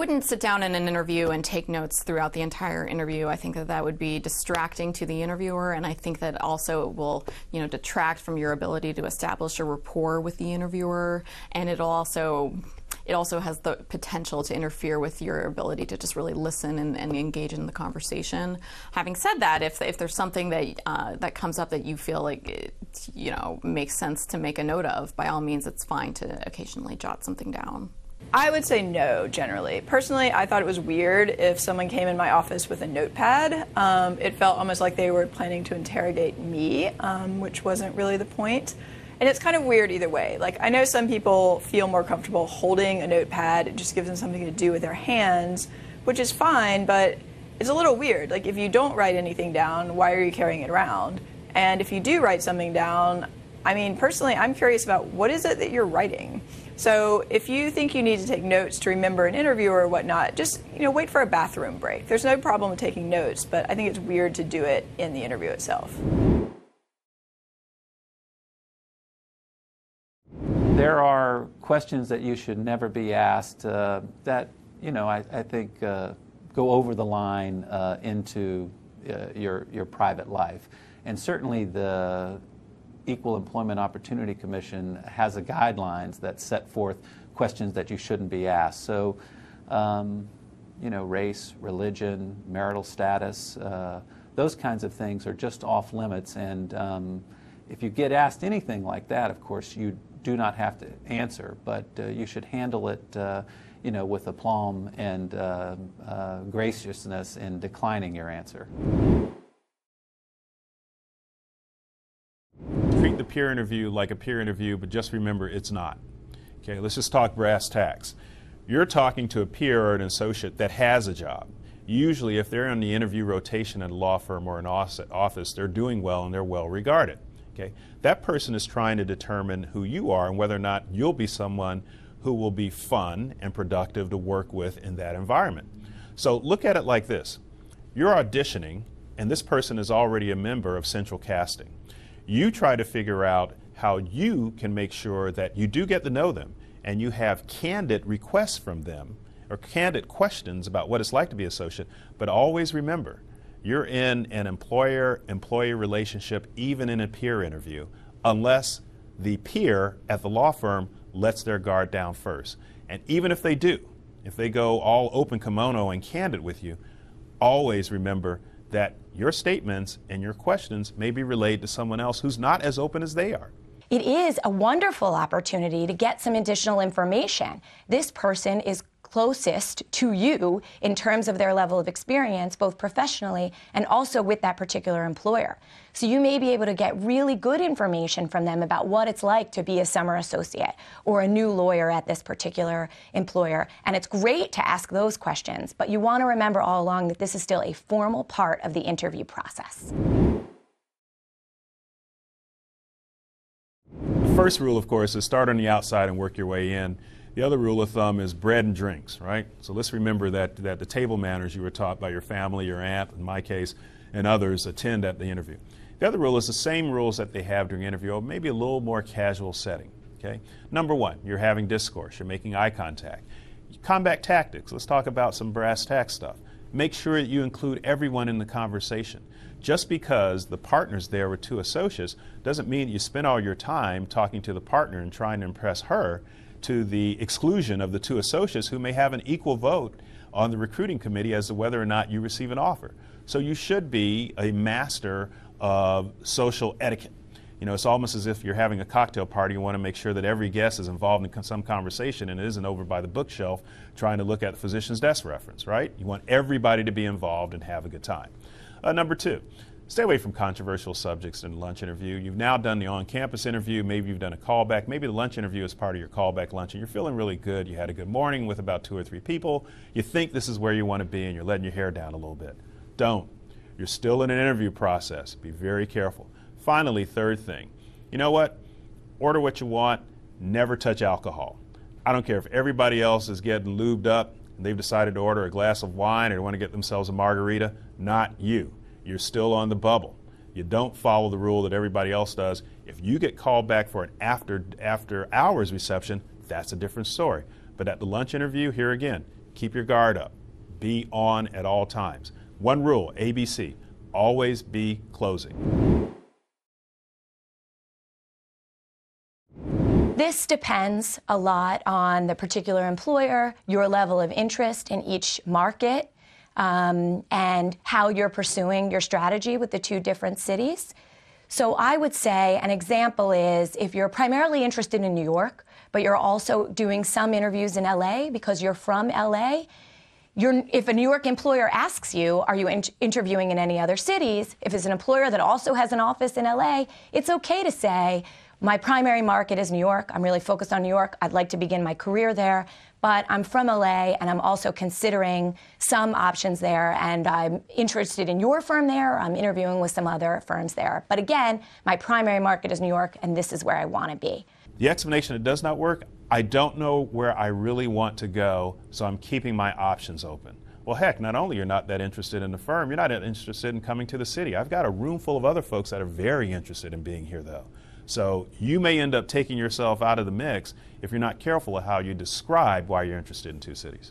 wouldn't sit down in an interview and take notes throughout the entire interview. I think that that would be distracting to the interviewer, and I think that also it will, detract from your ability to establish a rapport with the interviewer, and it also has the potential to interfere with your ability to just really listen and engage in the conversation. Having said that, if there's something that comes up that you feel like it, makes sense to make a note of, by all means, it's fine to occasionally jot something down. I would say no, generally. Personally, I thought it was weird if someone came in my office with a notepad. It felt almost like they were planning to interrogate me, which wasn't really the point. And it's kind of weird either way. Like, I know some people feel more comfortable holding a notepad. It just gives them something to do with their hands, which is fine, but it's a little weird. Like, if you don't write anything down, why are you carrying it around? And if you do write something down, I mean, personally, I'm curious about what is it that you're writing? So if you think you need to take notes to remember an interview or whatnot, just, wait for a bathroom break. There's no problem with taking notes, but I think it's weird to do it in the interview itself. There are questions that you should never be asked that, I think go over the line into your private life. And certainly the Equal Employment Opportunity Commission has a guidelines that set forth questions that you shouldn't be asked. So, race, religion, marital status, those kinds of things are just off limits. And if you get asked anything like that, of course, you do not have to answer, but you should handle it, with aplomb and graciousness in declining your answer. Treat the peer interview like a peer interview, but just remember it's not. Okay, let's just talk brass tacks. You're talking to a peer or an associate that has a job. Usually, if they're in the interview rotation at a law firm or an office, they're doing well and they're well regarded. Okay? That person is trying to determine who you are and whether or not you'll be someone who will be fun and productive to work with in that environment. So look at it like this. You're auditioning, and this person is already a member of Central Casting. You try to figure out how you can make sure that you do get to know them and you have candid requests from them or candid questions about what it's like to be an associate, but always remember, you're in an employer-employee relationship, even in a peer interview, unless the peer at the law firm lets their guard down first. And even if they do, if they go all open kimono and candid with you, always remember that your statements and your questions may be relayed to someone else who's not as open as they are. It is a wonderful opportunity to get some additional information. This person is closest to you in terms of their level of experience, both professionally and also with that particular employer. So you may be able to get really good information from them about what it's like to be a summer associate or a new lawyer at this particular employer. And it's great to ask those questions, but you want to remember all along that this is still a formal part of the interview process. The first rule, of course, is start on the outside and work your way in. The other rule of thumb is bread and drinks, right? So let's remember that the table manners you were taught by your family, your aunt, in my case, and others attend at the interview. The other rule is the same rules that they have during interview, maybe a little more casual setting, okay? Number one, you're having discourse, you're making eye contact. Combat tactics, let's talk about some brass tack stuff. Make sure that you include everyone in the conversation. Just because the partner's there with two associates doesn't mean you spend all your time talking to the partner and trying to impress her to the exclusion of the two associates who may have an equal vote on the recruiting committee as to whether or not you receive an offer. So you should be a master of social etiquette. You know, it's almost as if you're having a cocktail party. You want to make sure that every guest is involved in some conversation and it isn't over by the bookshelf trying to look at the physician's desk reference, right? You want everybody to be involved and have a good time. Number two, stay away from controversial subjects in the lunch interview. You've now done the on-campus interview. Maybe you've done a callback. Maybe the lunch interview is part of your callback lunch, and you're feeling really good. You had a good morning with about 2 or 3 people. You think this is where you want to be, and you're letting your hair down a little bit. Don't. You're still in an interview process. Be very careful. Finally, third thing, you know what? Order what you want. Never touch alcohol. I don't care if everybody else is getting lubed up and they've decided to order a glass of wine or they want to get themselves a margarita. Not you. You're still on the bubble. You don't follow the rule that everybody else does. If you get called back for an after hours reception, that's a different story. But at the lunch interview, here again, keep your guard up. Be on at all times. One rule, ABC, always be closing. This depends a lot on the particular employer, your level of interest in each market, and how you're pursuing your strategy with the two different cities. So I would say an example is if you're primarily interested in New York, but you're also doing some interviews in LA because you're from LA, if a New York employer asks you, are you interviewing in any other cities? If it's an employer that also has an office in LA, it's okay to say, my primary market is New York. I'm really focused on New York. I'd like to begin my career there, but I'm from LA and I'm also considering some options there, and I'm interested in your firm there. I'm interviewing with some other firms there. But again, my primary market is New York, and this is where I want to be. The explanation, it does not work. I don't know where I really want to go, so I'm keeping my options open. Well, heck, not only you're not that interested in the firm, you're not interested in coming to the city. I've got a room full of other folks that are very interested in being here, though. So you may end up taking yourself out of the mix if you're not careful of how you describe why you're interested in two cities.